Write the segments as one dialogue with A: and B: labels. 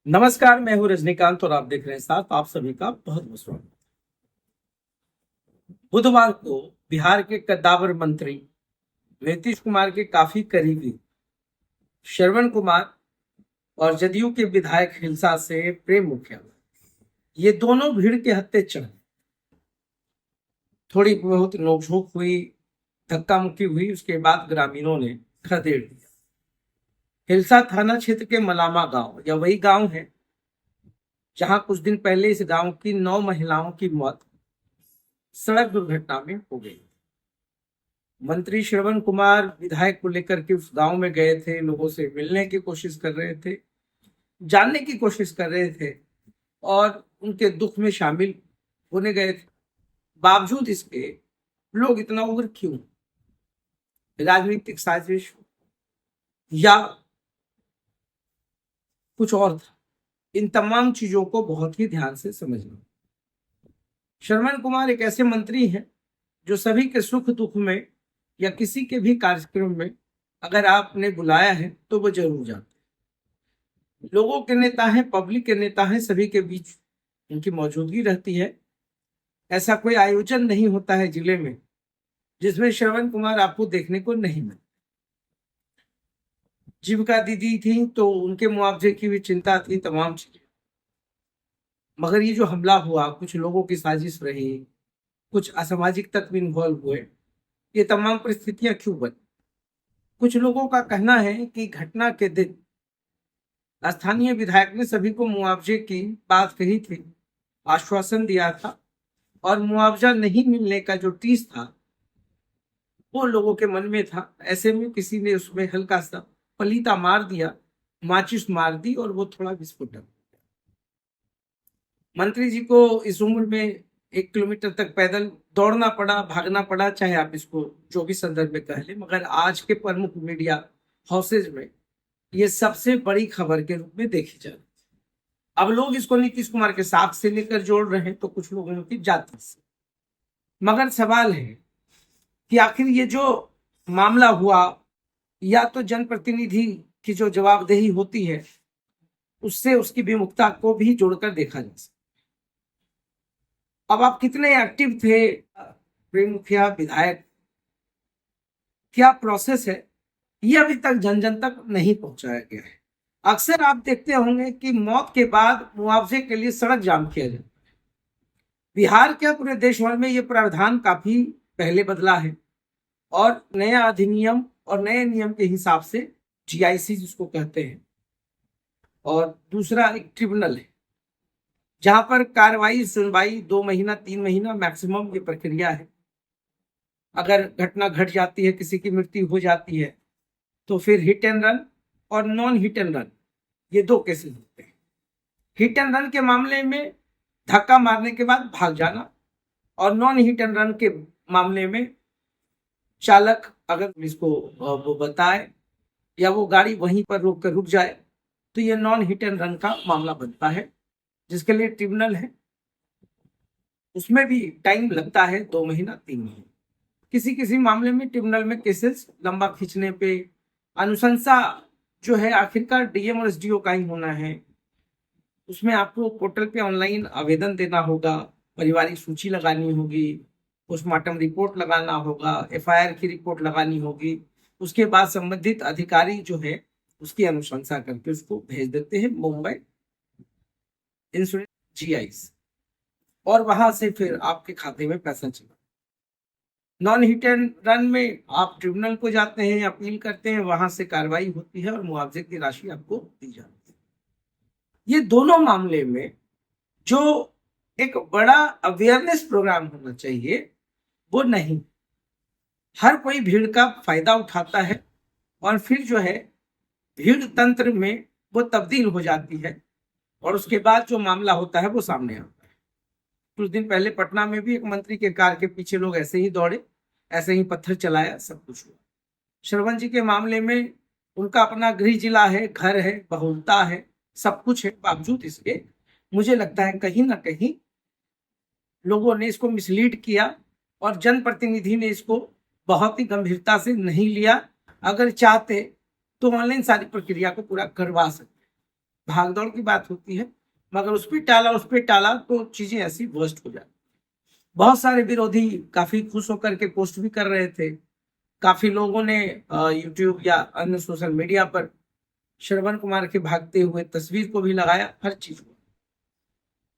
A: नमस्कार, मैं हूं रजनीकांत और आप देख रहे हैं साथ आप सभी का बहुत बहुत स्वागत। बुधवार को बिहार के कद्दावर मंत्री नीतीश कुमार के काफी करीबी श्रवण कुमार और जदयू के विधायक हिल्सा से प्रेम मुखिया, ये दोनों भीड़ के हत्थे चढ़े। थोड़ी बहुत नोकझोंक हुई, धक्का मुक्की हुई, उसके बाद ग्रामीणों ने खदेड़ दिया। हिल्सा थाना क्षेत्र के मलामा गांव, या वही गांव है जहां कुछ दिन पहले इस गांव की 9 महिलाओं की मौत सड़क दुर्घटना में हो गई। मंत्री श्रवण कुमार विधायक को लेकर के उस गांव में गए थे, लोगों से मिलने की कोशिश कर रहे थे, जानने की कोशिश कर रहे थे और उनके दुख में शामिल होने गए थे। बावजूद इसके लोग इतना उग्र क्यों? राजनीतिक साजिश या कुछ और था? इन तमाम चीजों को बहुत ही ध्यान से समझना। श्रवण कुमार एक ऐसे मंत्री हैं जो सभी के सुख दुख में या किसी के भी कार्यक्रम में अगर आपने बुलाया है तो वो जरूर जाते हैं। लोगों के नेता हैं, पब्लिक के नेता हैं, सभी के बीच उनकी मौजूदगी रहती है। ऐसा कोई आयोजन नहीं होता है जिले में जिसमें श्रवण कुमार आपको देखने को नहीं मिले। जीविका दीदी थी तो उनके मुआवजे की भी चिंता थी, तमाम चीजें। मगर ये जो हमला हुआ, कुछ लोगों की साजिश रही, कुछ असामाजिक तत्व इन्वॉल्व हुए, ये तमाम परिस्थितियां क्यों बनी? कुछ लोगों का कहना है कि घटना के दिन स्थानीय विधायक ने सभी को मुआवजे की बात कही थी, आश्वासन दिया था और मुआवजा नहीं मिलने का जो टीस था वो लोगों के मन में था। ऐसे में किसी ने उसमें हल्का सा पलीता मार दिया, माचिस मार दी और वो थोड़ा विस्फोटक। मंत्री जी को इस उम्र में 1 किलोमीटर तक पैदल दौड़ना पड़ा, भागना पड़ा, चाहे आप इसको जो भी संदर्भ में कह लें, मगर आज के प्रमुख मीडिया हाउसेज में ये सबसे बड़ी खबर के रूप में देखी जा रही है। अब लोग इसको नीतीश कुमार के साथ से लेकर जोड़ रहे हैं, तो कुछ लोगों की जाति से। मगर सवाल है कि आखिर ये जो मामला हुआ, या तो जनप्रतिनिधि की जो जवाबदेही होती है उससे उसकी विमुखता को भी जोड़कर देखा जा सकता। अब आप कितने एक्टिव थे प्रेम मुखिया विधायक, क्या प्रोसेस है, ये अभी तक जन जन तक नहीं पहुंचाया गया है। अक्सर आप देखते होंगे कि मौत के बाद मुआवजे के लिए सड़क जाम किया जाता है। बिहार के पूरे देश भर में ये प्रावधान काफी पहले बदला है और नया अधिनियम और नए नियम के हिसाब से जीआईसी जिसको कहते हैं, और दूसरा एक ट्रिब्यूनल है जहां पर कार्रवाई सुनवाई 2 महीना 3 महीना मैक्सिमम ये प्रक्रिया है। अगर घटना घट जाती है, किसी की मृत्यु हो जाती है, तो फिर हिट एंड रन और नॉन हिट एंड रन, ये 2 केसेस होते हैं। हिट एंड रन के मामले में धक्का मारने के बाद भाग जाना, और नॉन हिट एंड रन के मामले में चालक अगर इसको वो बताए या वो गाड़ी वहीं पर रोक कर रुक जाए तो ये नॉन हिट एंड रन का मामला बनता है, जिसके लिए ट्रिब्यूनल है। उसमें भी टाइम लगता है, 2 महीना 3 महीना। किसी किसी मामले में ट्रिब्यूनल में केसेस लंबा खींचने पे अनुशंसा जो है आखिरकार डीएम और एसडीओ का ही होना है। उसमें आपको पोर्टल पे ऑनलाइन आवेदन देना होगा, पारिवारिक सूची लगानी होगी, पोस्टमार्टम रिपोर्ट लगाना होगा, एफआईआर की रिपोर्ट लगानी होगी। उसके बाद संबंधित अधिकारी जो है उसकी अनुशंसा करके उसको भेज देते हैं मुंबई इंश्योरेंस जीआईस, और वहां से फिर आपके खाते में पैसा चला। नॉन हिट एंड रन में आप ट्रिब्यूनल को जाते हैं, अपील करते हैं, वहां से कार्रवाई होती है और मुआवजे की राशि आपको दी जाती है। ये दोनों मामले में जो एक बड़ा अवेयरनेस प्रोग्राम होना चाहिए वो नहीं। हर कोई भीड़ का फायदा उठाता है और फिर जो है भीड़ तंत्र में वो तब्दील हो जाती है और उसके बाद जो मामला होता है वो सामने आता है। कुछ दिन पहले पटना में भी एक मंत्री के कार के पीछे लोग ऐसे ही दौड़े, ऐसे ही पत्थर चलाया, सब कुछ हुआ। श्रवण जी के मामले में उनका अपना गृह जिला है, घर है, बहुलता है, सब कुछ है, बावजूद इसके मुझे लगता है कहीं ना कहीं लोगों ने इसको मिसलीड किया और जनप्रतिनिधि ने इसको बहुत ही गंभीरता से नहीं लिया। अगर चाहते तो ऑनलाइन सारी प्रक्रिया को पूरा करवा सकते, भागदौड़ की बात होती है, मगर उस पर टाला तो चीजें ऐसी वर्स्ट हो जाती। बहुत सारे विरोधी काफी खुश होकर के पोस्ट भी कर रहे थे। काफी लोगों ने यूट्यूब या अन्य सोशल मीडिया पर श्रवण कुमार के भागते हुए तस्वीर को भी लगाया, हर चीज को।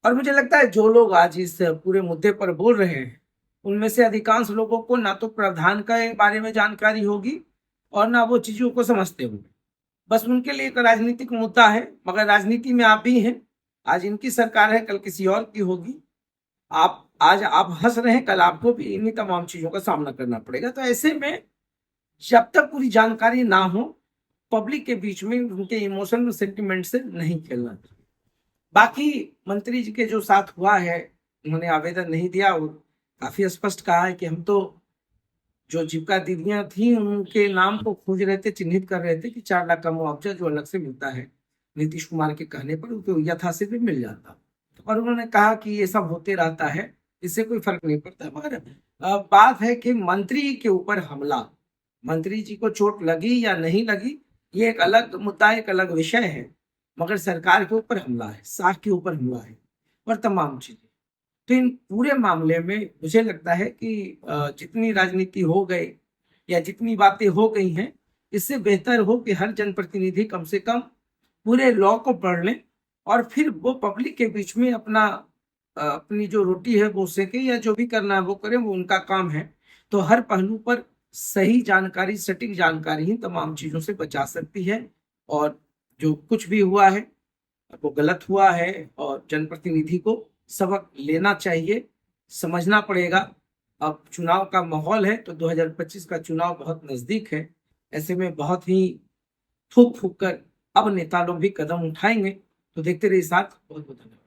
A: और मुझे लगता है जो लोग आज इस पूरे मुद्दे पर बोल रहे हैं, उनमें से अधिकांश लोगों को ना तो प्रावधान के बारे में जानकारी होगी और ना वो चीजों को समझते होंगे। बस उनके लिए एक राजनीतिक मुद्दा है, मगर राजनीति में आप भी हैं। आज इनकी सरकार है, कल किसी और की होगी। आज आप हंस रहे हैं, कल आपको भी इन्हीं तमाम चीजों का सामना करना पड़ेगा। तो ऐसे में जब तक पूरी जानकारी ना हो, पब्लिक के बीच में उनके इमोशनल सेंटिमेंट से नहीं खेलना चाहिए। बाकी मंत्री जी के जो साथ हुआ है, उन्होंने आवेदन नहीं दिया और काफी स्पष्ट कहा है कि हम तो जो जीविका दीदियां थी उनके नाम को खोज रहे थे, चिन्हित कर रहे थे कि 4 लाख का मुआवजा जो अलग से मिलता है नीतीश कुमार के कहने पर उनको यथास्थिति में मिल जाता। और उन्होंने कहा कि ये सब होते रहता है, इससे कोई फर्क नहीं पड़ता। मगर बात है कि मंत्री के ऊपर हमला, मंत्री जी को चोट लगी या नहीं लगी, ये एक अलग मुद्दा, एक अलग विषय है। मगर सरकार के ऊपर हमला है, साख के ऊपर हमला है और तमाम चीजें। तो इन पूरे मामले में मुझे लगता है कि जितनी राजनीति हो गई या जितनी बातें हो गई हैं, इससे बेहतर हो कि हर जनप्रतिनिधि कम से कम पूरे लॉ को पढ़ लें और फिर वो पब्लिक के बीच में अपनी जो रोटी है वो सेके या जो भी करना है वो करें, वो उनका काम है। तो हर पहलू पर सही जानकारी, सटीक जानकारी ही तमाम चीजों से बचा सकती है। और जो कुछ भी हुआ है वो गलत हुआ है और जनप्रतिनिधि को सबक लेना चाहिए, समझना पड़ेगा। अब चुनाव का माहौल है तो 2025 का चुनाव बहुत नजदीक है। ऐसे में बहुत ही फूक फूक कर अब नेता लोग भी कदम उठाएंगे। तो देखते रहिए साथ। बहुत बहुत धन्यवाद।